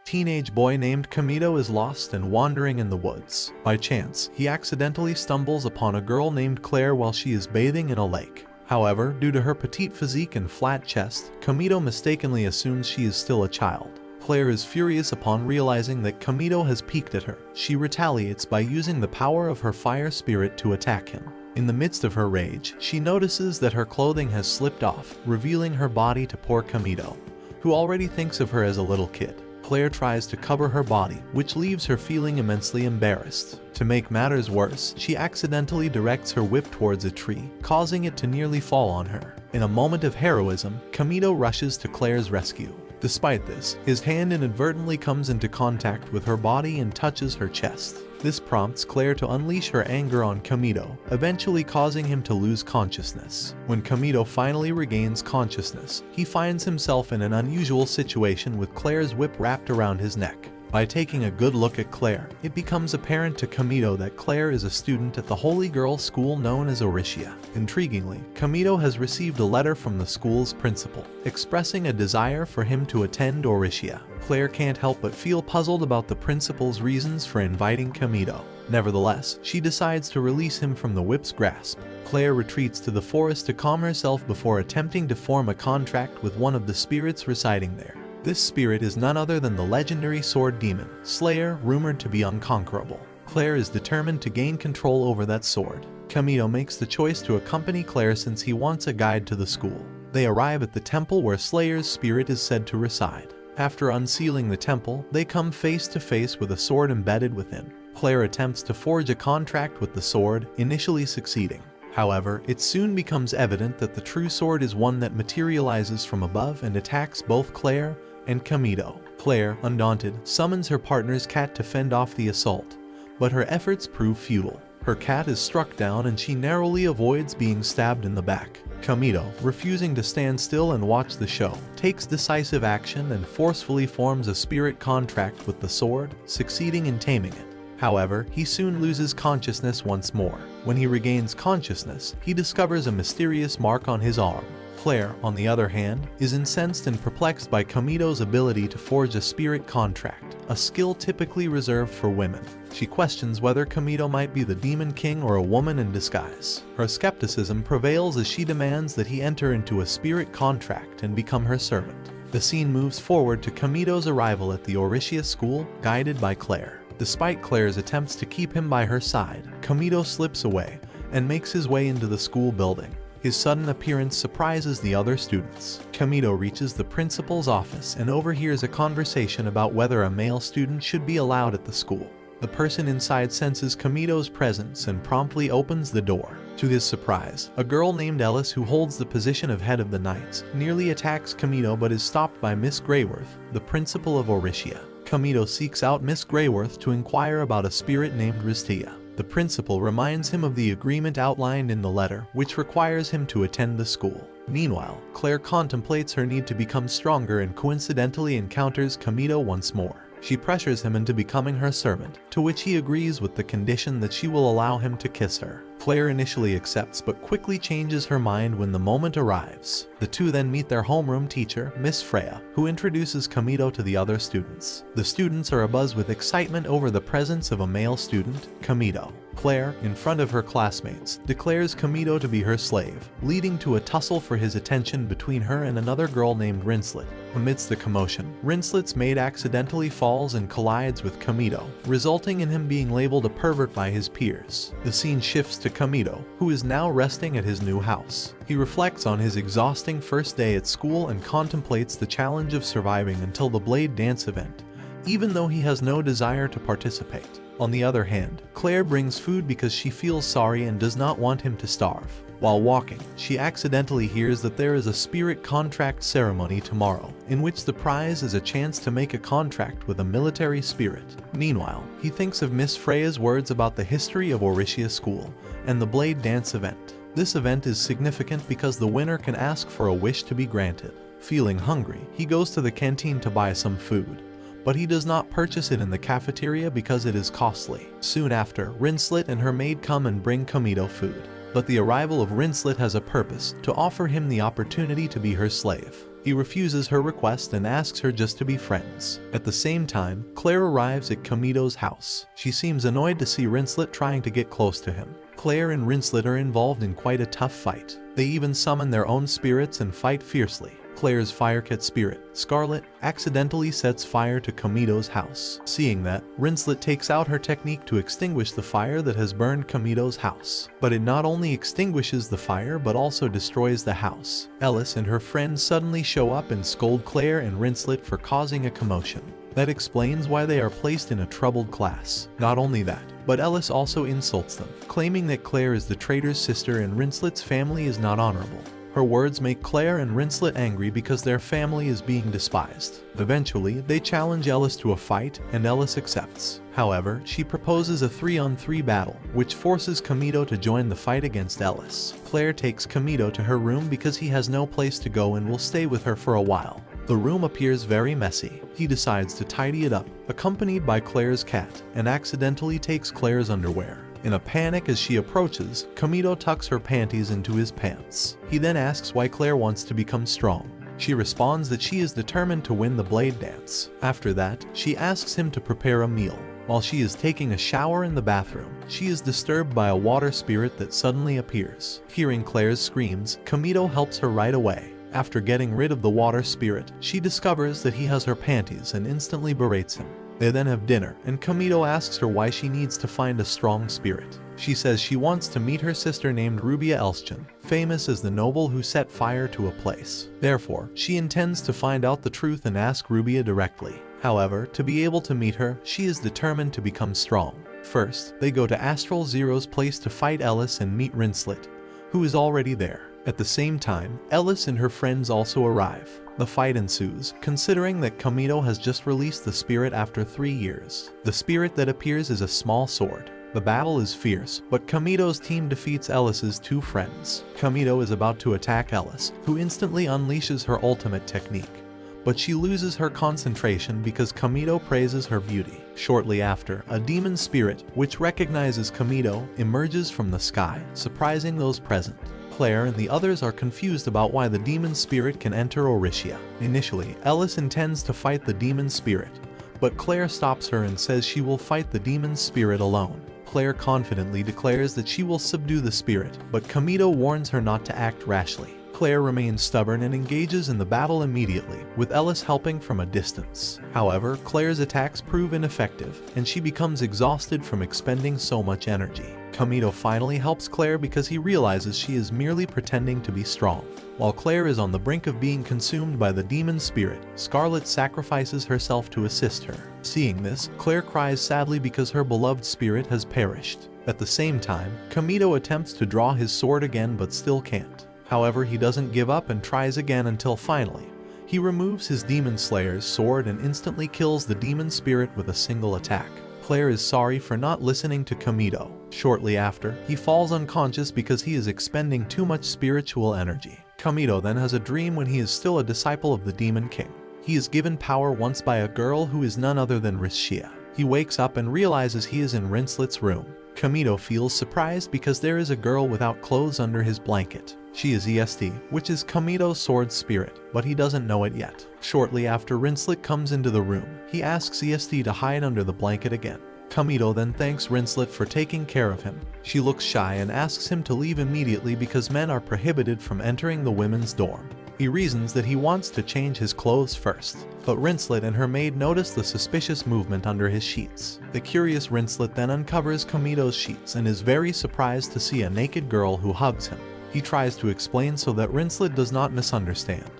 Teenage boy named Kamito is lost and wandering in the woods. By chance, he accidentally stumbles upon a girl named Claire while she is bathing in a lake. However, due to her petite physique and flat chest, Kamito mistakenly assumes she is still a child. Claire is furious upon realizing that Kamito has peeked at her. She retaliates by using the power of her fire spirit to attack him. In the midst of her rage, she notices that her clothing has slipped off, revealing her body to poor Kamito, who already thinks of her as a little kid. Claire tries to cover her body, which leaves her feeling immensely embarrassed. To make matters worse, she accidentally directs her whip towards a tree, causing it to nearly fall on her. In a moment of heroism, Kamito rushes to Claire's rescue. Despite this, his hand inadvertently comes into contact with her body and touches her chest. This prompts Claire to unleash her anger on Kamito, eventually causing him to lose consciousness. When Kamito finally regains consciousness, he finds himself in an unusual situation with Claire's whip wrapped around his neck. By taking a good look at Claire, it becomes apparent to Kamito that Claire is a student at the holy girl school known as Orishia. Intriguingly, Kamito has received a letter from the school's principal, expressing a desire for him to attend Orishia. Claire can't help but feel puzzled about the principal's reasons for inviting Kamito. Nevertheless, she decides to release him from the whip's grasp. Claire retreats to the forest to calm herself before attempting to form a contract with one of the spirits residing there. This spirit is none other than the legendary sword demon, Slayer, rumored to be unconquerable. Claire is determined to gain control over that sword. Kamito makes the choice to accompany Claire since he wants a guide to the school. They arrive at the temple where Slayer's spirit is said to reside. After unsealing the temple, they come face to face with a sword embedded within. Claire attempts to forge a contract with the sword, initially succeeding. However, it soon becomes evident that the true sword is one that materializes from above and attacks both Claire and Kamito. Claire, undaunted, summons her partner's cat to fend off the assault, but her efforts prove futile. Her cat is struck down and she narrowly avoids being stabbed in the back. Kamito, refusing to stand still and watch the show, takes decisive action and forcefully forms a spirit contract with the sword, succeeding in taming it. However, he soon loses consciousness once more. When he regains consciousness, he discovers a mysterious mark on his arm. Claire, on the other hand, is incensed and perplexed by Kamito's ability to forge a spirit contract, a skill typically reserved for women. She questions whether Kamito might be the Demon King or a woman in disguise. Her skepticism prevails as she demands that he enter into a spirit contract and become her servant. The scene moves forward to Kamito's arrival at the Orishia school, guided by Claire. Despite Claire's attempts to keep him by her side, Kamito slips away and makes his way into the school building. His sudden appearance surprises the other students. Kamito reaches the principal's office and overhears a conversation about whether a male student should be allowed at the school. The person inside senses Kamito's presence and promptly opens the door. To his surprise, a girl named Ellis, who holds the position of head of the Knights, nearly attacks Kamito but is stopped by Miss Greyworth, the principal of Orishia. Kamito seeks out Miss Greyworth to inquire about a spirit named Ristia. The principal reminds him of the agreement outlined in the letter, which requires him to attend the school. Meanwhile, Claire contemplates her need to become stronger and coincidentally encounters Kamito once more. She pressures him into becoming her servant, to which he agrees with the condition that she will allow him to kiss her. Claire initially accepts but quickly changes her mind when the moment arrives. The two then meet their homeroom teacher, Miss Freya, who introduces Kamito to the other students. The students are abuzz with excitement over the presence of a male student, Kamito. Claire, in front of her classmates, declares Kamito to be her slave, leading to a tussle for his attention between her and another girl named Rinslet. Amidst the commotion, Rinslet's maid accidentally falls and collides with Kamito, resulting in him being labeled a pervert by his peers. The scene shifts to Kamito, who is now resting at his new house. He reflects on his exhausting first day at school and contemplates the challenge of surviving until the Blade Dance event, even though he has no desire to participate. On the other hand, Claire brings food because she feels sorry and does not want him to starve. While walking, she accidentally hears that there is a spirit contract ceremony tomorrow, in which the prize is a chance to make a contract with a military spirit. Meanwhile, he thinks of Miss Freya's words about the history of Orishia School and the Blade Dance event. This event is significant because the winner can ask for a wish to be granted. Feeling hungry, he goes to the canteen to buy some food, but he does not purchase it in the cafeteria because it is costly. Soon after, Rinslet and her maid come and bring Kamito food. But the arrival of Rinslet has a purpose: to offer him the opportunity to be her slave. He refuses her request and asks her just to be friends. At the same time, Claire arrives at Kamito's house. She seems annoyed to see Rincelet trying to get close to him. Claire and Rincelet are involved in quite a tough fight. They even summon their own spirits and fight fiercely. Claire's firecat spirit, Scarlet, accidentally sets fire to Kamito's house. Seeing that, Rincelet takes out her technique to extinguish the fire that has burned Kamito's house. But it not only extinguishes the fire but also destroys the house. Ellis and her friends suddenly show up and scold Claire and Rincelet for causing a commotion. That explains why they are placed in a troubled class. Not only that, but Ellis also insults them, claiming that Claire is the traitor's sister and Rincelet's family is not honorable. Her words make Claire and Rincelet angry because their family is being despised. Eventually, they challenge Ellis to a fight, and Ellis accepts. However, she proposes a 3-on-3 battle, which forces Kamito to join the fight against Ellis. Claire takes Kamito to her room because he has no place to go and will stay with her for a while. The room appears very messy. He decides to tidy it up, accompanied by Claire's cat, and accidentally takes Claire's underwear. In a panic as she approaches, Kamito tucks her panties into his pants. He then asks why Claire wants to become strong. She responds that she is determined to win the blade dance. After that, she asks him to prepare a meal. While she is taking a shower in the bathroom, she is disturbed by a water spirit that suddenly appears. Hearing Claire's screams, Kamito helps her right away. After getting rid of the water spirit, she discovers that he has her panties and instantly berates him. They then have dinner, and Kamito asks her why she needs to find a strong spirit. She says she wants to meet her sister named Rubia Elschan, famous as the noble who set fire to a place. Therefore, she intends to find out the truth and ask Rubia directly. However, to be able to meet her, she is determined to become strong. First, they go to Astral Zero's place to fight Ellis and meet Rincelet, who is already there. At the same time, Ellis and her friends also arrive. The fight ensues, considering that Kamito has just released the spirit after 3 years. The spirit that appears is a small sword. The battle is fierce, but Kamito's team defeats Ellis's 2 friends. Kamito is about to attack Ellis, who instantly unleashes her ultimate technique. But she loses her concentration because Kamito praises her beauty. Shortly after, a demon spirit, which recognizes Kamito, emerges from the sky, surprising those present. Claire and the others are confused about why the demon spirit can enter Oritia. Initially, Ellis intends to fight the demon spirit, but Claire stops her and says she will fight the demon spirit alone. Claire confidently declares that she will subdue the spirit, but Kamito warns her not to act rashly. Claire remains stubborn and engages in the battle immediately, with Ellis helping from a distance. However, Claire's attacks prove ineffective, and she becomes exhausted from expending so much energy. Kamito finally helps Claire because he realizes she is merely pretending to be strong. While Claire is on the brink of being consumed by the demon spirit, Scarlet sacrifices herself to assist her. Seeing this, Claire cries sadly because her beloved spirit has perished. At the same time, Kamito attempts to draw his sword again but still can't. However, he doesn't give up and tries again until finally, he removes his demon slayer's sword and instantly kills the demon spirit with a single attack. Claire is sorry for not listening to Kamito. Shortly after, he falls unconscious because he is expending too much spiritual energy. Kamito then has a dream when he is still a disciple of the Demon King. He is given power once by a girl who is none other than Rishia. He wakes up and realizes he is in Rincelet's room. Kamito feels surprised because there is a girl without clothes under his blanket. She is EST, which is Kamito's sword spirit, but he doesn't know it yet. Shortly after Rincelet comes into the room, he asks EST to hide under the blanket again. Kamito then thanks Rincelet for taking care of him. She looks shy and asks him to leave immediately because men are prohibited from entering the women's dorm. He reasons that he wants to change his clothes first, but Rincelet and her maid notice the suspicious movement under his sheets. The curious Rincelet then uncovers Kamito's sheets and is very surprised to see a naked girl who hugs him. He tries to explain so that Rincelet does not misunderstand,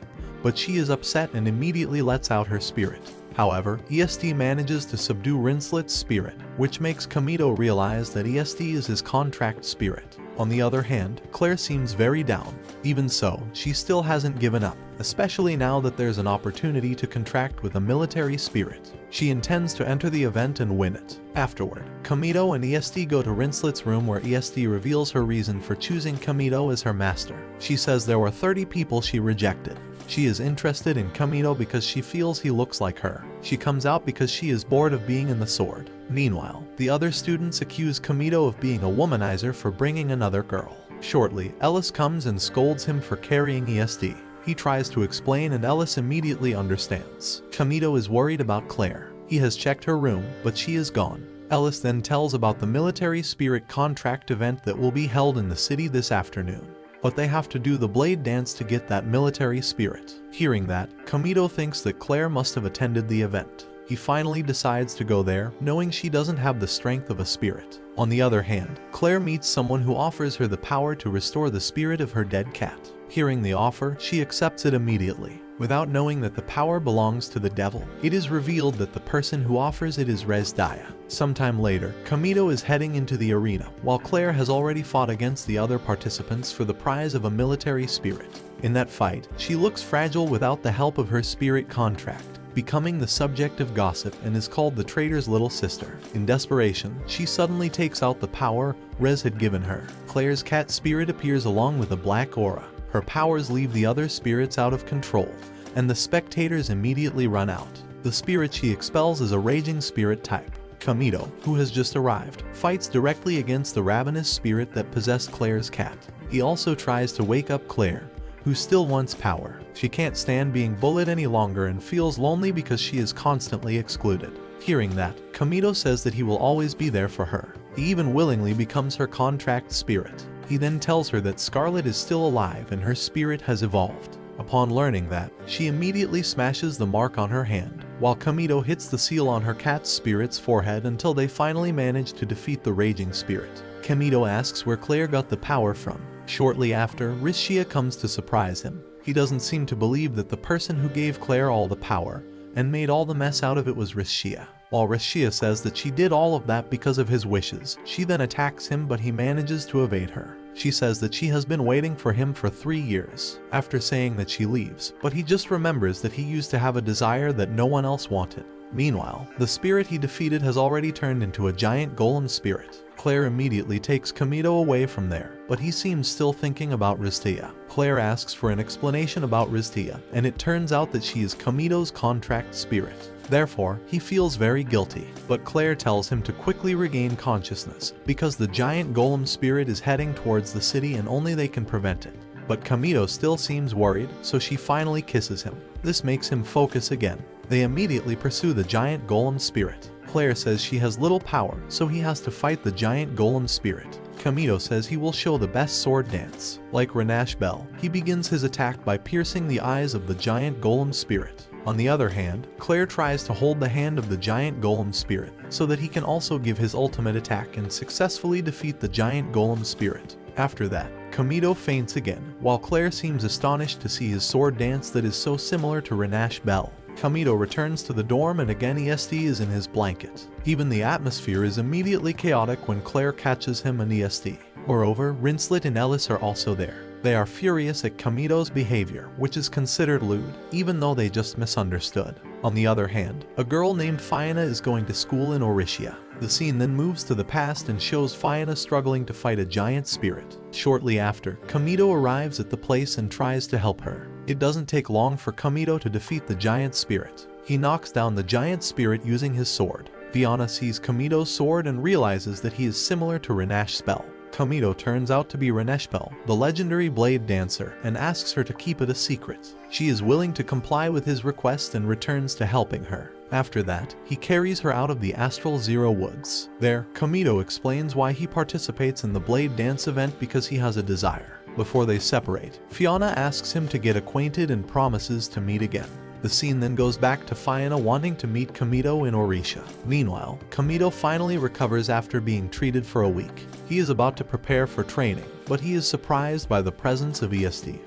but she is upset and immediately lets out her spirit. However, EST manages to subdue Rincelet's spirit, which makes Kamito realize that EST is his contract spirit. On the other hand, Claire seems very down. Even so, she still hasn't given up, especially now that there's an opportunity to contract with a military spirit. She intends to enter the event and win it. Afterward, Kamito and EST go to Rincelet's room where EST reveals her reason for choosing Kamito as her master. She says there were 30 people she rejected. She is interested in Kamito because she feels he looks like her. She comes out because she is bored of being in the sword. Meanwhile, the other students accuse Kamito of being a womanizer for bringing another girl. Shortly, Ellis comes and scolds him for carrying EST. He tries to explain and Ellis immediately understands. Kamito is worried about Claire. He has checked her room, but she is gone. Ellis then tells about the military spirit contract event that will be held in the city this afternoon. But they have to do the blade dance to get that military spirit. Hearing that, Kamito thinks that Claire must have attended the event. He finally decides to go there, knowing she doesn't have the strength of a spirit. On the other hand, Claire meets someone who offers her the power to restore the spirit of her dead cat. Hearing the offer, she accepts it immediately. Without knowing that the power belongs to the devil, it is revealed that the person who offers it is Rezdaya. Sometime later, Kamito is heading into the arena, while Claire has already fought against the other participants for the prize of a military spirit. In that fight, she looks fragile without the help of her spirit contract, becoming the subject of gossip and is called the traitor's little sister. In desperation, she suddenly takes out the power Rez had given her. Claire's cat spirit appears along with a black aura. Her powers leave the other spirits out of control, and the spectators immediately run out. The spirit she expels is a raging spirit type. Kamito, who has just arrived, fights directly against the ravenous spirit that possessed Claire's cat. He also tries to wake up Claire, who still wants power. She can't stand being bullied any longer and feels lonely because she is constantly excluded. Hearing that, Kamito says that he will always be there for her. He even willingly becomes her contract spirit. He then tells her that Scarlet is still alive and her spirit has evolved. Upon learning that, she immediately smashes the mark on her hand, while Kamito hits the seal on her cat's spirit's forehead until they finally manage to defeat the raging spirit. Kamito asks where Claire got the power from. Shortly after, Rishia comes to surprise him. He doesn't seem to believe that the person who gave Claire all the power and made all the mess out of it was Rishia. While Rishia says that she did all of that because of his wishes, she then attacks him, but he manages to evade her. She says that she has been waiting for him for 3 years, after saying that she leaves, but he just remembers that he used to have a desire that no one else wanted. Meanwhile, the spirit he defeated has already turned into a giant golem spirit. Claire immediately takes Kamito away from there, but he seems still thinking about Ristia. Claire asks for an explanation about Ristia, and it turns out that she is Kamito's contract spirit. Therefore, he feels very guilty, but Claire tells him to quickly regain consciousness, because the giant golem spirit is heading towards the city and only they can prevent it. But Kamito still seems worried, so she finally kisses him. This makes him focus again. They immediately pursue the giant golem spirit. Claire says she has little power, so he has to fight the giant golem spirit. Kamito says he will show the best sword dance. Like Renash Bell, he begins his attack by piercing the eyes of the giant golem spirit. On the other hand, Claire tries to hold the hand of the giant golem spirit, so that he can also give his ultimate attack and successfully defeat the giant golem spirit. After that, Kamito faints again, while Claire seems astonished to see his sword dance that is so similar to Renash Bell. Kamito returns to the dorm and again ESD is in his blanket. Even the atmosphere is immediately chaotic when Claire catches him in ESD. Moreover, Rinslet and Ellis are also there. They are furious at Kamito's behavior, which is considered lewd, even though they just misunderstood. On the other hand, a girl named Fiona is going to school in Orishia. The scene then moves to the past and shows Fiona struggling to fight a giant spirit. Shortly after, Kamito arrives at the place and tries to help her. It doesn't take long for Kamito to defeat the giant spirit. He knocks down the giant spirit using his sword. Fiona sees Kamito's sword and realizes that he is similar to Renash's spell. Kamito turns out to be Reneshbel, the legendary blade dancer, and asks her to keep it a secret. She is willing to comply with his request and returns to helping her. After that, he carries her out of the Astral Zero Woods. There, Kamito explains why he participates in the blade dance event because he has a desire. Before they separate, Fiona asks him to get acquainted and promises to meet again. The scene then goes back to Fiona wanting to meet Kamito in Orisha. Meanwhile, Kamito finally recovers after being treated for a week. He is about to prepare for training, but he is surprised by the presence of ESD,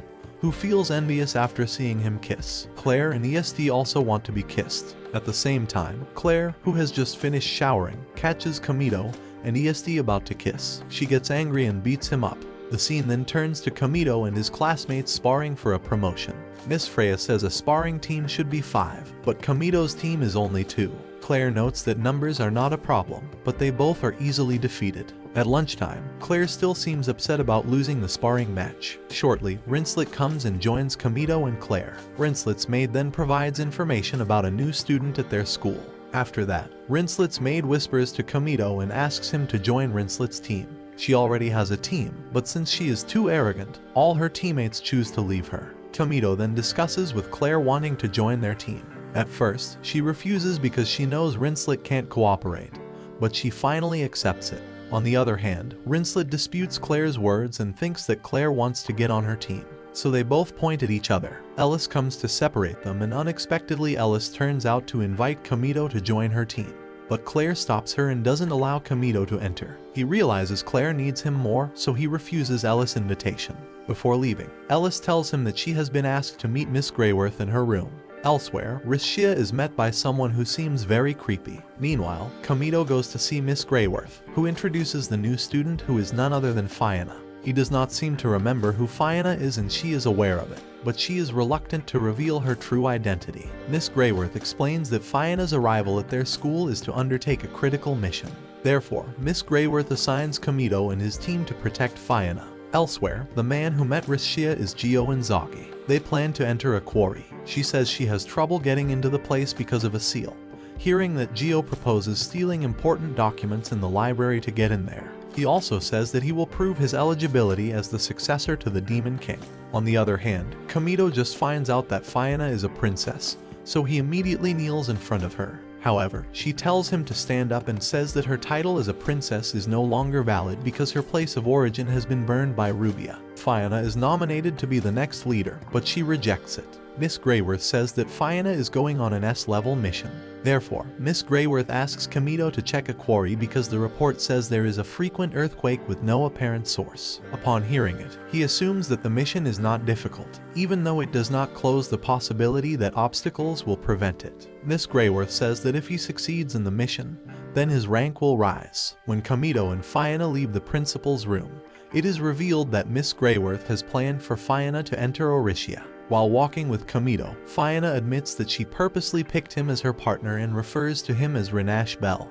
who feels envious after seeing him kiss. Claire and ESD also want to be kissed. At the same time, Claire, who has just finished showering, catches Kamito and ESD about to kiss. She gets angry and beats him up. The scene then turns to Kamito and his classmates sparring for a promotion. Miss Freya says a sparring team should be 5, but Kamito's team is only 2. Claire notes that numbers are not a problem, but they both are easily defeated. At lunchtime, Claire still seems upset about losing the sparring match. Shortly, Rinslet comes and joins Kamito and Claire. Rinslet's maid then provides information about a new student at their school. After that, Rinslet's maid whispers to Kamito and asks him to join Rinslet's team. She already has a team, but since she is too arrogant, all her teammates choose to leave her. Kamito then discusses with Claire wanting to join their team. At first, she refuses because she knows Rinslet can't cooperate, but she finally accepts it. On the other hand, Rinslet disputes Claire's words and thinks that Claire wants to get on her team, so they both point at each other. Ellis comes to separate them, and unexpectedly Ellis turns out to invite Kamito to join her team. But Claire stops her and doesn't allow Kamito to enter. He realizes Claire needs him more, so he refuses Ellis' invitation. Before leaving, Ellis tells him that she has been asked to meet Miss Greyworth in her room. Elsewhere, Rishia is met by someone who seems very creepy. Meanwhile, Kamito goes to see Miss Greyworth, who introduces the new student, who is none other than Fiona. He does not seem to remember who Fiona is, and she is aware of it, but she is reluctant to reveal her true identity. Miss Greyworth explains that Fiona's arrival at their school is to undertake a critical mission. Therefore, Miss Greyworth assigns Kamito and his team to protect Fiona. Elsewhere, the man who met Rishia is Gio Inzaghi. They plan to enter a quarry. She says she has trouble getting into the place because of a seal. Hearing that Gio proposes stealing important documents in the library to get in there, he also says that he will prove his eligibility as the successor to the Demon King. On the other hand, Kamito just finds out that Fiona is a princess, so he immediately kneels in front of her. However, she tells him to stand up and says that her title as a princess is no longer valid because her place of origin has been burned by Rubia. Fiona is nominated to be the next leader, but she rejects it. Miss Greyworth says that Fiona is going on an S-level mission. Therefore, Miss Greyworth asks Kamito to check a quarry because the report says there is a frequent earthquake with no apparent source. Upon hearing it, he assumes that the mission is not difficult, even though it does not close the possibility that obstacles will prevent it. Miss Greyworth says that if he succeeds in the mission, then his rank will rise. When Kamito and Fiona leave the principal's room, it is revealed that Miss Greyworth has planned for Fiona to enter Orishia. While walking with Kamito, Fiona admits that she purposely picked him as her partner and refers to him as Renash Bell.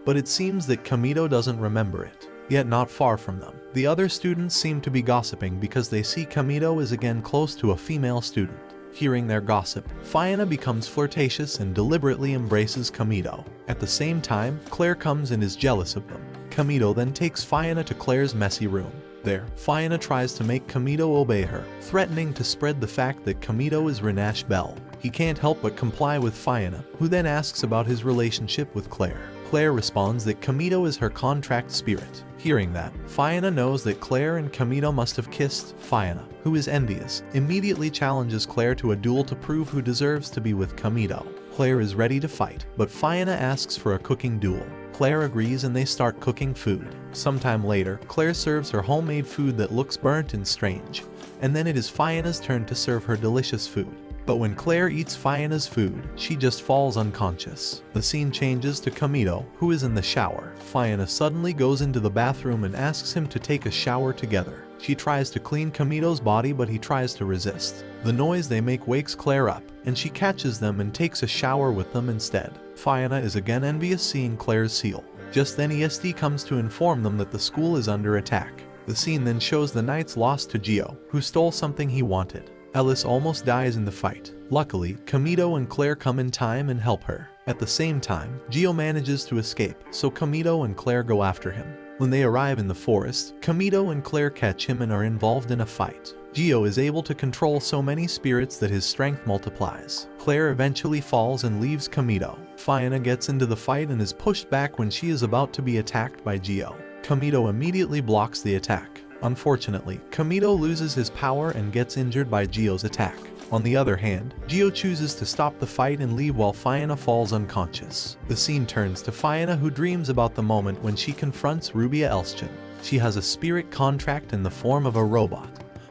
But it seems that Kamito doesn't remember it. Yet not far from them, the other students seem to be gossiping because they see Kamito is again close to a female student. Hearing their gossip, Fiona becomes flirtatious and deliberately embraces Kamito. At the same time, Claire comes and is jealous of them. Kamito then takes Fiona to Claire's messy room. There, Fiona tries to make Kamito obey her, threatening to spread the fact that Kamito is Renash Bell. He can't help but comply with Fiona, who then asks about his relationship with Claire. Claire responds that Kamito is her contract spirit. Hearing that, Fiona knows that Claire and Kamito must have kissed. Fiona, who is envious, immediately challenges Claire to a duel to prove who deserves to be with Kamito. Claire is ready to fight, but Fiona asks for a cooking duel. Claire agrees and they start cooking food. Sometime later, Claire serves her homemade food that looks burnt and strange, and then it is Fiona's turn to serve her delicious food. But when Claire eats Fiona's food, she just falls unconscious. The scene changes to Kamito, who is in the shower. Fiona suddenly goes into the bathroom and asks him to take a shower together. She tries to clean Kamito's body, but he tries to resist. The noise they make wakes Claire up, and she catches them and takes a shower with them instead. Fiona is again envious seeing Claire's seal. Just then ESD comes to inform them that the school is under attack. The scene then shows the knights lost to Gio, who stole something he wanted. Ellis almost dies in the fight. Luckily, Kamito and Claire come in time and help her. At the same time, Gio manages to escape, so Kamito and Claire go after him. When they arrive in the forest, Kamito and Claire catch him and are involved in a fight. Gio is able to control so many spirits that his strength multiplies. Claire eventually falls and leaves Kamito. Fiona gets into the fight and is pushed back when she is about to be attacked by Gio. Kamito immediately blocks the attack. Unfortunately, Kamito loses his power and gets injured by Gio's attack. On the other hand, Gio chooses to stop the fight and leave while Fiona falls unconscious. The scene turns to Fiona, who dreams about the moment when she confronts Rubia Elschin. She has a spirit contract in the form of a robot,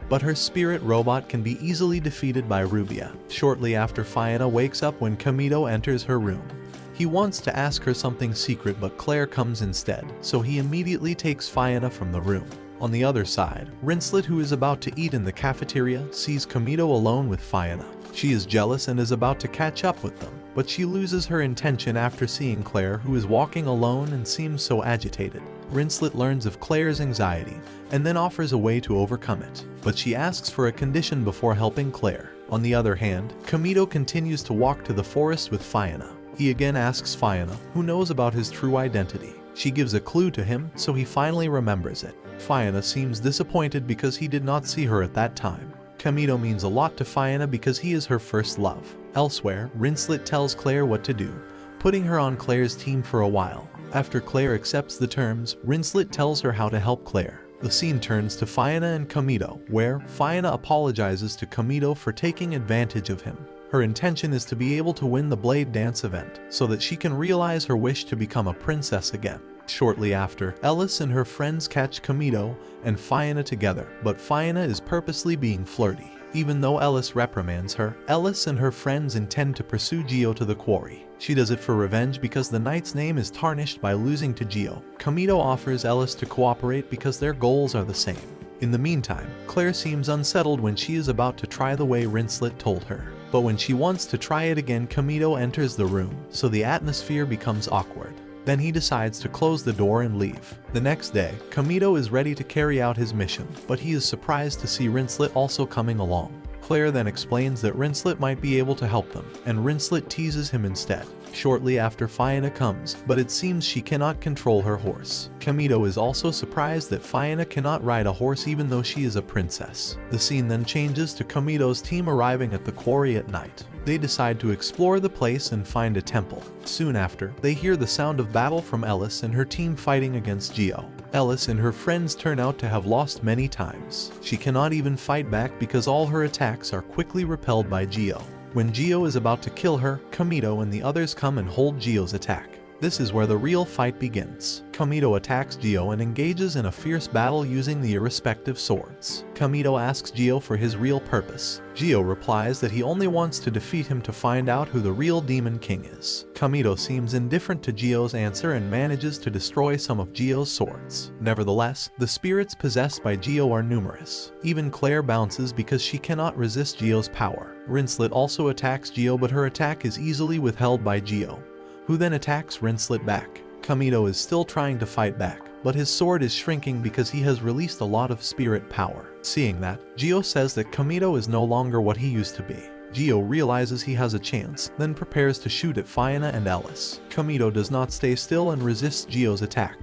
but her spirit robot can be easily defeated by Rubia. Shortly after, Fiona wakes up when Kamito enters her room. He wants to ask her something secret, but Claire comes instead, so he immediately takes Fiona from the room. On the other side, Rinslet, who is about to eat in the cafeteria, sees Kamito alone with Fiona. She is jealous and is about to catch up with them, but she loses her intention after seeing Claire, who is walking alone and seems so agitated. Rinslet learns of Claire's anxiety and then offers a way to overcome it, but she asks for a condition before helping Claire. On the other hand, Kamito continues to walk to the forest with Fiona. He again asks Fiona, who knows about his true identity. She gives a clue to him, so he finally remembers it. Fiona seems disappointed because he did not see her at that time. Kamito means a lot to Fiona because he is her first love. Elsewhere, Rinslet tells Claire what to do, putting her on Claire's team for a while. After Claire accepts the terms, Rinslet tells her how to help Claire. The scene turns to Fiona and Kamito, where Fiona apologizes to Kamito for taking advantage of him. Her intention is to be able to win the Blade Dance event, so that she can realize her wish to become a princess again. Shortly after, Ellis and her friends catch Kamito and Fiona together, but Fiona is purposely being flirty. Even though Ellis reprimands her, Ellis and her friends intend to pursue Gio to the quarry. She does it for revenge because the knight's name is tarnished by losing to Gio. Kamito offers Ellis to cooperate because their goals are the same. In the meantime, Claire seems unsettled when she is about to try the way Rinslet told her. But when she wants to try it again, Kamito enters the room, so the atmosphere becomes awkward. Then he decides to close the door and leave. The next day, Kamito is ready to carry out his mission, but he is surprised to see Rinslet also coming along. Claire then explains that Rinslet might be able to help them, and Rinslet teases him instead. Shortly after, Fiona comes, but it seems she cannot control her horse. Kamito is also surprised that Fiona cannot ride a horse even though she is a princess. The scene then changes to Kamito's team arriving at the quarry at night. They decide to explore the place and find a temple. Soon after, they hear the sound of battle from Ellis and her team fighting against Gio. Ellis and her friends turn out to have lost many times. She cannot even fight back because all her attacks are quickly repelled by Gio. When Gio is about to kill her, Kamito and the others come and hold Gio's attack. This is where the real fight begins. Kamito attacks Gio and engages in a fierce battle using the irrespective swords. Kamito asks Gio for his real purpose. Gio replies that he only wants to defeat him to find out who the real Demon King is. Kamito seems indifferent to Gio's answer and manages to destroy some of Gio's swords. Nevertheless, the spirits possessed by Gio are numerous. Even Claire bounces because she cannot resist Gio's power. Rinslet also attacks Gio, but her attack is easily withheld by Gio, who then attacks Rinslet back. Kamito is still trying to fight back, but his sword is shrinking because he has released a lot of spirit power. Seeing that, Gio says that Kamito is no longer what he used to be. Gio realizes he has a chance, then prepares to shoot at Fiona and Ellis. Kamito does not stay still and resists Gio's attack,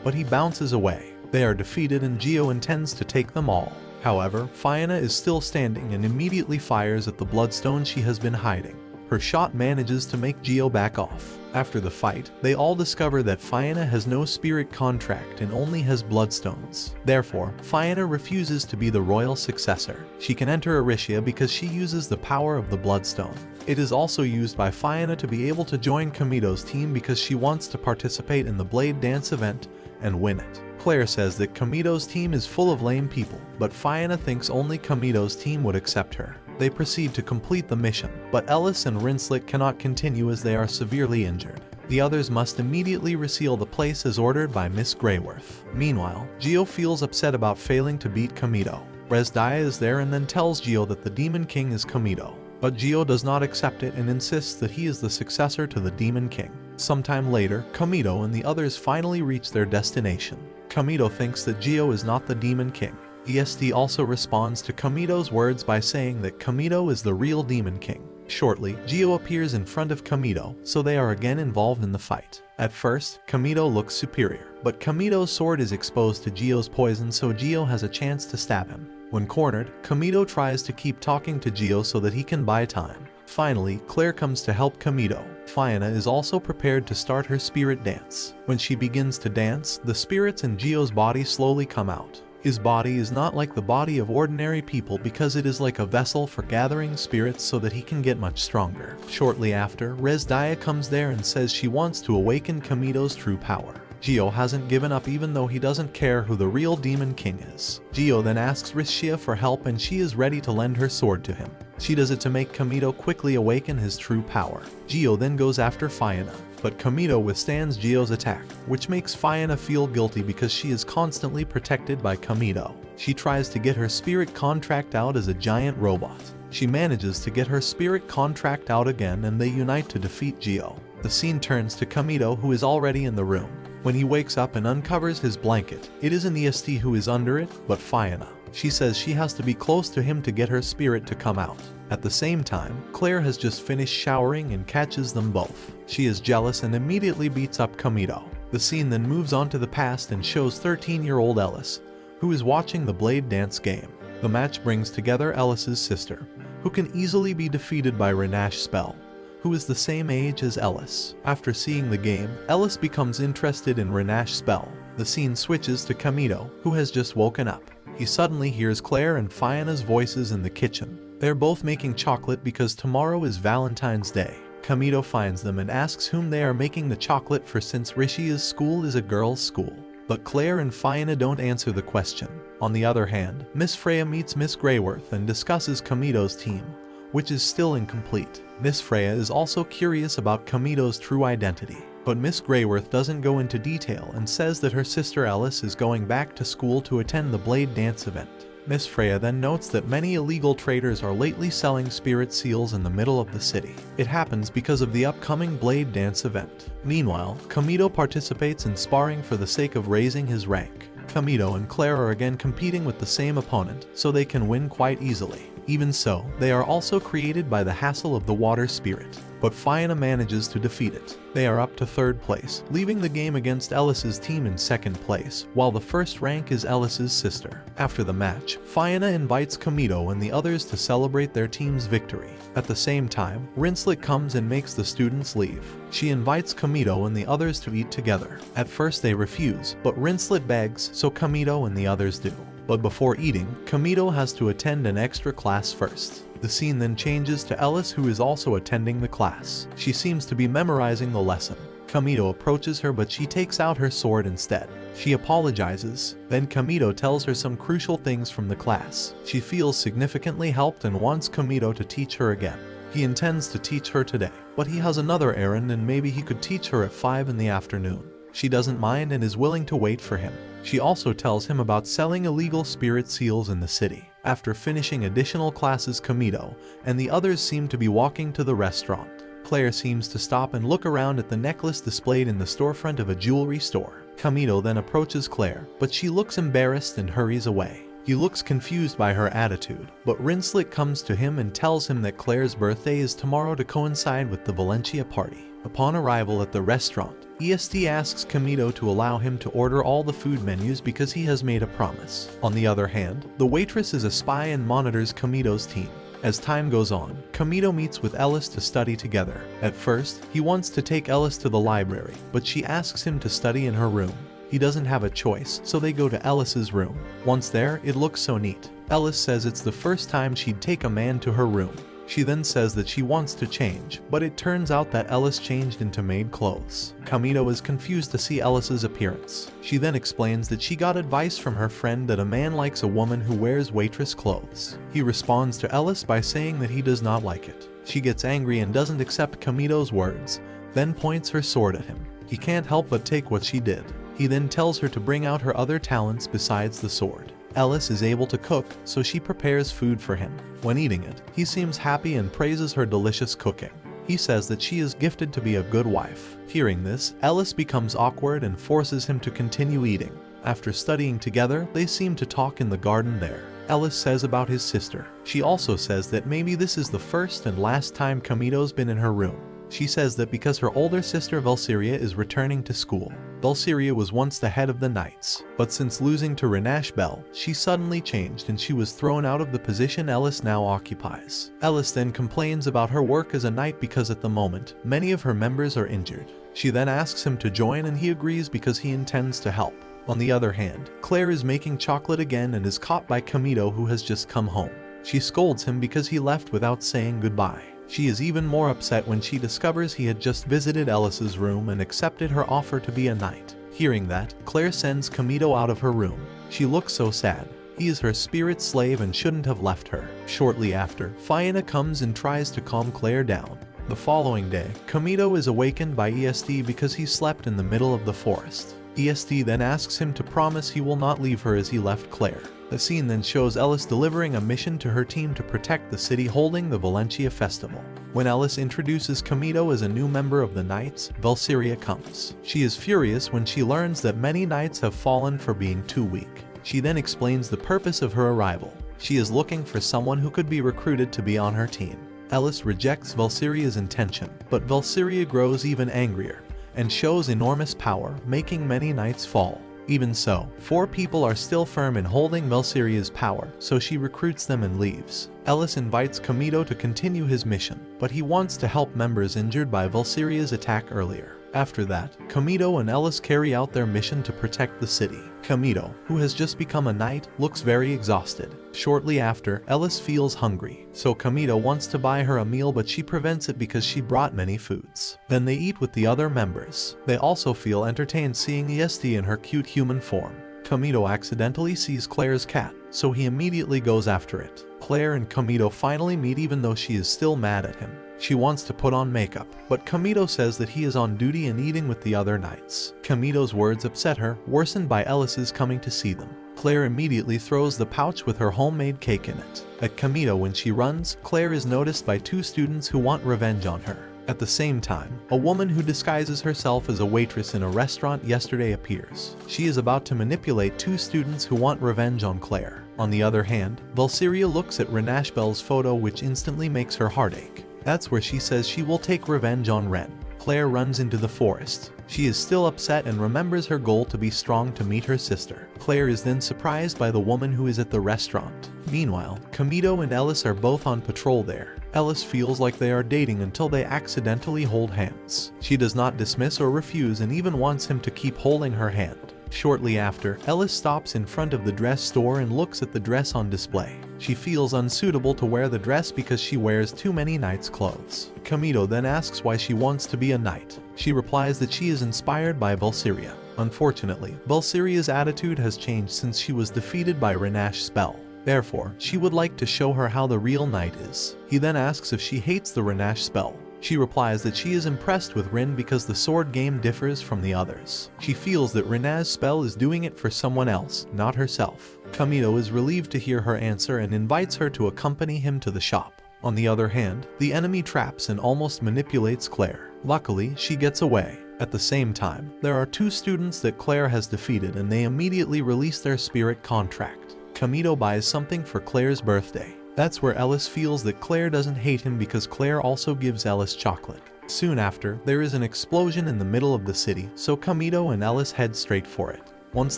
but he bounces away. They are defeated and Gio intends to take them all. However, Fiona is still standing and immediately fires at the bloodstone she has been hiding. Her shot manages to make Gio back off. After the fight, they all discover that Fiona has no spirit contract and only has bloodstones. Therefore, Fiona refuses to be the royal successor. She can enter Aricia because she uses the power of the bloodstone. It is also used by Fiona to be able to join Kamito's team because she wants to participate in the Blade Dance event and win it. Claire says that Kamito's team is full of lame people, but Fiona thinks only Kamito's team would accept her. They proceed to complete the mission, but Ellis and Rinslet cannot continue as they are severely injured. The others must immediately reseal the place as ordered by Miss Greyworth. Meanwhile, Gio feels upset about failing to beat Kamito. Resdaya is there and then tells Gio that the Demon King is Kamito, but Gio does not accept it and insists that he is the successor to the Demon King. Sometime later, Kamito and the others finally reach their destination. Kamito thinks that Gio is not the Demon King. ESD also responds to Kamito's words by saying that Kamito is the real Demon King. Shortly, Gio appears in front of Kamito, so they are again involved in the fight. At first, Kamito looks superior, but Kamito's sword is exposed to Gio's poison, so Gio has a chance to stab him. When cornered, Kamito tries to keep talking to Gio so that he can buy time. Finally, Claire comes to help Kamito. Fiona is also prepared to start her spirit dance. When she begins to dance, the spirits in Gio's body slowly come out. His body is not like the body of ordinary people because it is like a vessel for gathering spirits so that he can get much stronger. Shortly after, Resdaya comes there and says she wants to awaken Kamito's true power. Gio hasn't given up even though he doesn't care who the real Demon King is. Gio then asks Riscia for help and she is ready to lend her sword to him. She does it to make Kamito quickly awaken his true power. Gio then goes after Fiona, but Kamito withstands Gio's attack, which makes Fiona feel guilty because she is constantly protected by Kamito. She tries to get her spirit contract out as a giant robot. She manages to get her spirit contract out again and they unite to defeat Gio. The scene turns to Kamito, who is already in the room. When he wakes up and uncovers his blanket, it isn't EST who is under it, but Fiona. She says she has to be close to him to get her spirit to come out. At the same time, Claire has just finished showering and catches them both. She is jealous and immediately beats up Kamito. The scene then moves on to the past and shows 13-year-old Ellis, who is watching the Blade Dance game. The match brings together Ellis's sister, who can easily be defeated by Renash's spell, who is the same age as Ellis. After seeing the game, Ellis becomes interested in Renash's spell. The scene switches to Kamito, who has just woken up. He suddenly hears Claire and Fiona's voices in the kitchen. They're both making chocolate because tomorrow is Valentine's Day. Kamito finds them and asks whom they are making the chocolate for since Rishia's school is a girls' school. But Claire and Fiona don't answer the question. On the other hand, Miss Freya meets Miss Greyworth and discusses Kamito's team, which is still incomplete. Miss Freya is also curious about Kamito's true identity, but Miss Greyworth doesn't go into detail and says that her sister Ellis is going back to school to attend the Blade Dance event. Miss Freya then notes that many illegal traders are lately selling spirit seals in the middle of the city. It happens because of the upcoming Blade Dance event. Meanwhile, Kamito participates in sparring for the sake of raising his rank. Kamito and Claire are again competing with the same opponent, so they can win quite easily. Even so, they are also created by the hassle of the water spirit, but Fiona manages to defeat it. They are up to 3rd place, leaving the game against Ellis's team in 2nd place, while the first rank is Ellis's sister. After the match, Fiona invites Kamito and the others to celebrate their team's victory. At the same time, Rinslet comes and makes the students leave. She invites Kamito and the others to eat together. At first they refuse, but Rinslet begs, so Kamito and the others do. But before eating, Kamito has to attend an extra class first. The scene then changes to Ellis, who is also attending the class. She seems to be memorizing the lesson. Kamito approaches her, but she takes out her sword instead. She apologizes. Then Kamito tells her some crucial things from the class. She feels significantly helped and wants Kamito to teach her again. He intends to teach her today, but he has another errand and maybe he could teach her at 5 in the afternoon. She doesn't mind and is willing to wait for him. She also tells him about selling illegal spirit seals in the city. After finishing additional classes, Kamito and the others seem to be walking to the restaurant. Claire seems to stop and look around at the necklace displayed in the storefront of a jewelry store. Kamito then approaches Claire, but she looks embarrassed and hurries away. He looks confused by her attitude, but Rinslet comes to him and tells him that Claire's birthday is tomorrow to coincide with the Valencia party. Upon arrival at the restaurant, ESD asks Kamito to allow him to order all the food menus because he has made a promise. On the other hand, the waitress is a spy and monitors Kamito's team. As time goes on, Kamito meets with Ellis to study together. At first, he wants to take Ellis to the library, but she asks him to study in her room. He doesn't have a choice, so they go to Ellis's room. Once there, it looks so neat. Ellis says it's the first time she'd take a man to her room. She then says that she wants to change, but it turns out that Ellis changed into maid clothes. Kamito is confused to see Ellis's appearance. She then explains that she got advice from her friend that a man likes a woman who wears waitress clothes. He responds to Ellis by saying that he does not like it. She gets angry and doesn't accept Kamito's words, then points her sword at him. He can't help but take what she did. He then tells her to bring out her other talents besides the sword. Ellis is able to cook, so she prepares food for him. When eating it, he seems happy and praises her delicious cooking. He says that she is gifted to be a good wife. Hearing this, Ellis becomes awkward and forces him to continue eating. After studying together, they seem to talk in the garden there. Ellis says about his sister. She also says that maybe this is the first and last time Kamito's been in her room. She says that because her older sister Valsyria is returning to school. Valsyria was once the head of the Knights, but since losing to Renash Bell, she suddenly changed and she was thrown out of the position Ellis now occupies. Ellis then complains about her work as a knight because at the moment, many of her members are injured. She then asks him to join and he agrees because he intends to help. On the other hand, Claire is making chocolate again and is caught by Kamito, who has just come home. She scolds him because he left without saying goodbye. She is even more upset when she discovers he had just visited Ellis's room and accepted her offer to be a knight. Hearing that, Claire sends Kamito out of her room. She looks so sad. He is her spirit slave and shouldn't have left her. Shortly after, Fiona comes and tries to calm Claire down. The following day, Kamito is awakened by ESD because he slept in the middle of the forest. ESD then asks him to promise he will not leave her as he left Claire. The scene then shows Ellis delivering a mission to her team to protect the city holding the Valencia festival. When Ellis introduces Kamito as a new member of the Knights, Valsyria comes. She is furious when she learns that many Knights have fallen for being too weak. She then explains the purpose of her arrival. She is looking for someone who could be recruited to be on her team. Ellis rejects Valsyria's intention, but Valsyria grows even angrier and shows enormous power, making many Knights fall. Even so, 4 people are still firm in holding Valkyria's power, so she recruits them and leaves. Ellis invites Kamito to continue his mission, but he wants to help members injured by Valkyria's attack earlier. After that, Kamito and Ellis carry out their mission to protect the city. Kamito, who has just become a knight, looks very exhausted. Shortly after, Ellis feels hungry, so Kamito wants to buy her a meal, but she prevents it because she brought many foods. Then they eat with the other members. They also feel entertained seeing EST in her cute human form. Kamito accidentally sees Claire's cat, so he immediately goes after it. Claire and Kamito finally meet even though she is still mad at him. She wants to put on makeup, but Kamito says that he is on duty and eating with the other knights. Kamito's words upset her, worsened by Ellis's coming to see them. Claire immediately throws the pouch with her homemade cake in it. At Kamito when she runs, Claire is noticed by 2 students who want revenge on her. At the same time, a woman who disguises herself as a waitress in a restaurant yesterday appears. She is about to manipulate 2 students who want revenge on Claire. On the other hand, Valkyria looks at Renash Bell's photo, which instantly makes her heart ache. That's where she says she will take revenge on Ren. Claire runs into the forest. She is still upset and remembers her goal to be strong to meet her sister. Claire is then surprised by the woman who is at the restaurant. Meanwhile, Kamito and Ellis are both on patrol there. Ellis feels like they are dating until they accidentally hold hands. She does not dismiss or refuse and even wants him to keep holding her hand. Shortly after, Ellis stops in front of the dress store and looks at the dress on display. She feels unsuitable to wear the dress because she wears too many knight's clothes. Kamito then asks why she wants to be a knight. She replies that she is inspired by Valkyria. Unfortunately, Valkyria's attitude has changed since she was defeated by Renash's spell. Therefore, she would like to show her how the real knight is. He then asks if she hates the Renash spell. She replies that she is impressed with Rin because the sword game differs from the others. She feels that Renash's spell is doing it for someone else, not herself. Kamito is relieved to hear her answer and invites her to accompany him to the shop. On the other hand, the enemy traps and almost manipulates Claire. Luckily, she gets away. At the same time, there are 2 students that Claire has defeated and they immediately release their spirit contract. Kamito buys something for Claire's birthday. That's where Ellis feels that Claire doesn't hate him because Claire also gives Ellis chocolate. Soon after, there is an explosion in the middle of the city, so Kamito and Ellis head straight for it. Once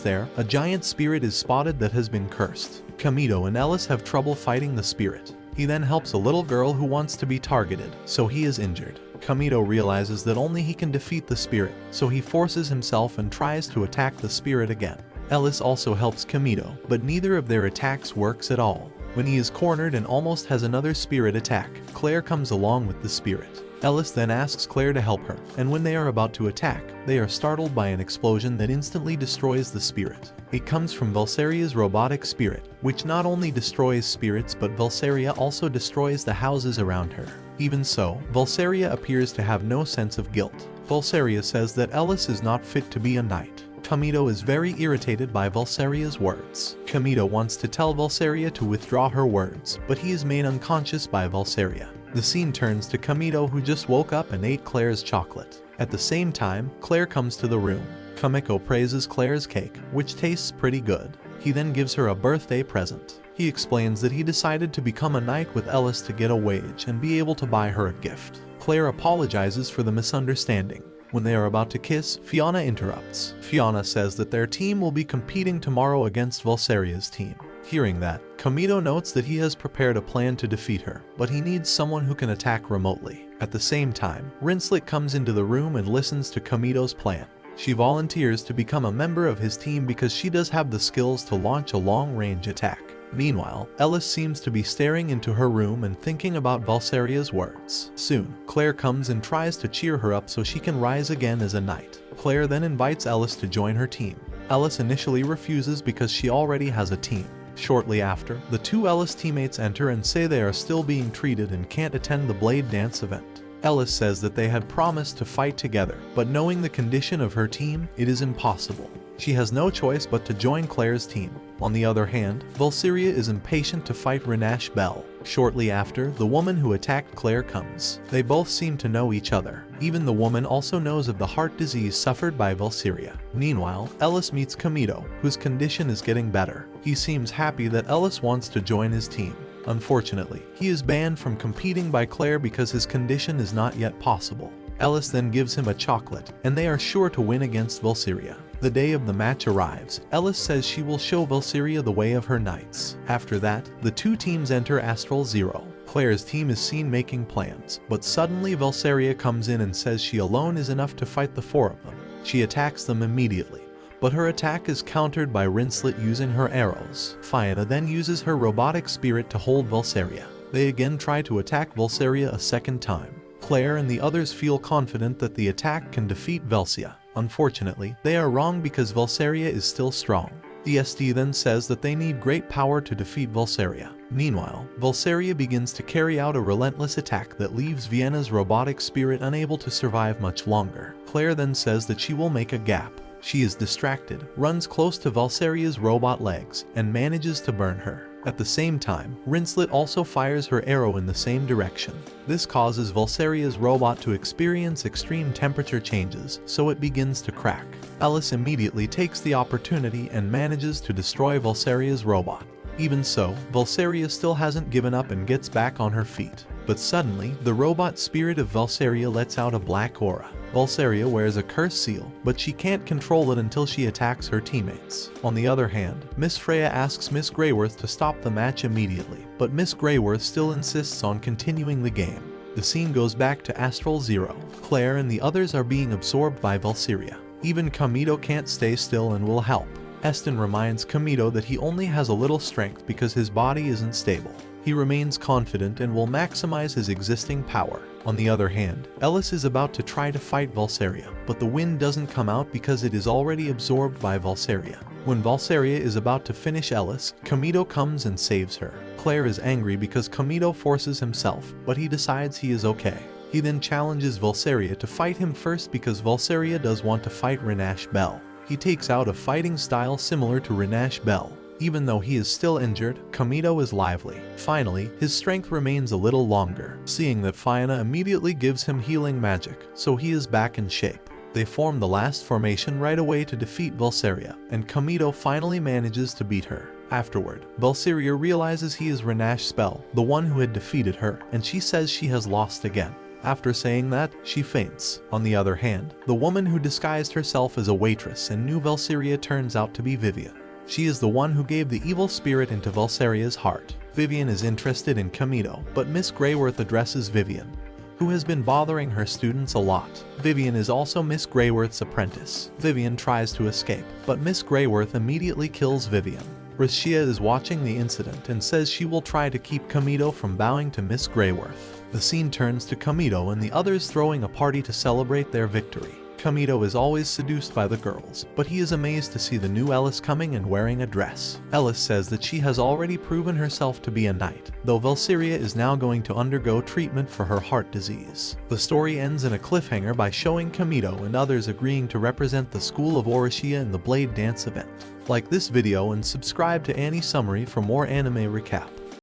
there, a giant spirit is spotted that has been cursed. Kamito and Ellis have trouble fighting the spirit. He then helps a little girl who wants to be targeted, so he is injured. Kamito realizes that only he can defeat the spirit, so he forces himself and tries to attack the spirit again. Ellis also helps Kamito, but neither of their attacks works at all. When he is cornered and almost has another spirit attack, Claire comes along with the spirit. Ellis then asks Claire to help her, and when they are about to attack, they are startled by an explosion that instantly destroys the spirit. It comes from Valkyria's robotic spirit, which not only destroys spirits but Valkyria also destroys the houses around her. Even so, Valkyria appears to have no sense of guilt. Valkyria says that Ellis is not fit to be a knight. Kamito is very irritated by Valkyria's words. Kamito wants to tell Valkyria to withdraw her words, but he is made unconscious by Valkyria. The scene turns to Kamito, who just woke up and ate Claire's chocolate. At the same time, Claire comes to the room. Kamiko praises Claire's cake, which tastes pretty good. He then gives her a birthday present. He explains that he decided to become a knight with Ellis to get a wage and be able to buy her a gift. Claire apologizes for the misunderstanding. When they are about to kiss, Fiona interrupts. Fiona says that their team will be competing tomorrow against Valkyria's team. Hearing that, Kamito notes that he has prepared a plan to defeat her, but he needs someone who can attack remotely. At the same time, Rinslet comes into the room and listens to Kamito's plan. She volunteers to become a member of his team because she does have the skills to launch a long-range attack. Meanwhile, Ellis seems to be staring into her room and thinking about Valkyria's words. Soon, Claire comes and tries to cheer her up so she can rise again as a knight. Claire then invites Ellis to join her team. Ellis initially refuses because she already has a team. Shortly after, the 2 Ellis teammates enter and say they are still being treated and can't attend the Blade Dance event. Ellis says that they had promised to fight together, but knowing the condition of her team, it is impossible. She has no choice but to join Claire's team. On the other hand, Valkyria is impatient to fight Renash Bell. Shortly after, the woman who attacked Claire comes. They both seem to know each other. Even the woman also knows of the heart disease suffered by Valkyria. Meanwhile, Ellis meets Kamito, whose condition is getting better. He seems happy that Ellis wants to join his team. Unfortunately, he is banned from competing by Claire because his condition is not yet possible. Ellis then gives him a chocolate, and they are sure to win against Valkyria. The day of the match arrives. Ellis says she will show Valkyria the way of her knights. After that, the two teams enter Astral Zero. Claire's team is seen making plans, but suddenly Valkyria comes in and says she alone is enough to fight the four of them. She attacks them immediately, but her attack is countered by Rinslet using her arrows. Fiona then uses her robotic spirit to hold Valkyria. They again try to attack Valkyria a second time. Claire and the others feel confident that the attack can defeat Valkyria. Unfortunately, they are wrong because Valkyria is still strong. The SD then says that they need great power to defeat Valkyria. Meanwhile, Valkyria begins to carry out a relentless attack that leaves Vienna's robotic spirit unable to survive much longer. Claire then says that she will make a gap. She is distracted, runs close to Valkyria's robot legs, and manages to burn her. At the same time, Rinslet also fires her arrow in the same direction. This causes Valkyria's robot to experience extreme temperature changes, so it begins to crack. Ellis immediately takes the opportunity and manages to destroy Valkyria's robot. Even so, Valkyria still hasn't given up and gets back on her feet. But suddenly, the robot spirit of Valkyria lets out a black aura. Valkyria wears a curse seal, but she can't control it until she attacks her teammates. On the other hand, Miss Freya asks Miss Greyworth to stop the match immediately, but Miss Greyworth still insists on continuing the game. The scene goes back to Astral Zero. Claire and the others are being absorbed by Valkyria. Even Kamito can't stay still and will help. Eston reminds Kamito that he only has a little strength because his body isn't stable. He remains confident and will maximize his existing power. On the other hand, Ellis is about to try to fight Valkyria, but the wind doesn't come out because it is already absorbed by Valkyria. When Valkyria is about to finish Ellis, Kamito comes and saves her. Claire is angry because Kamito forces himself, but he decides he is okay. He then challenges Valkyria to fight him first because Valkyria does want to fight Renash Bell. He takes out a fighting style similar to Renash Bell. Even though he is still injured, Kamito is lively. Finally, his strength remains a little longer. Seeing that Fiona immediately gives him healing magic, so he is back in shape. They form the last formation right away to defeat Valkyria, and Kamito finally manages to beat her. Afterward, Valkyria realizes he is Renash Spell, the one who had defeated her, and she says she has lost again. After saying that, she faints. On the other hand, the woman who disguised herself as a waitress and knew Valkyria turns out to be Vivian. She is the one who gave the evil spirit into Valkyria's heart. Vivian is interested in Kamito, but Miss Greyworth addresses Vivian, who has been bothering her students a lot. Vivian is also Miss Greyworth's apprentice. Vivian tries to escape, but Miss Greyworth immediately kills Vivian. Rashia is watching the incident and says she will try to keep Kamito from bowing to Miss Greyworth. The scene turns to Kamito and the others throwing a party to celebrate their victory. Kamito is always seduced by the girls, but he is amazed to see the new Ellis coming and wearing a dress. Ellis says that she has already proven herself to be a knight, though Valkyria is now going to undergo treatment for her heart disease. The story ends in a cliffhanger by showing Kamito and others agreeing to represent the school of Orishia in the Blade Dance event. Like this video and subscribe to Annie Summary for more anime recap.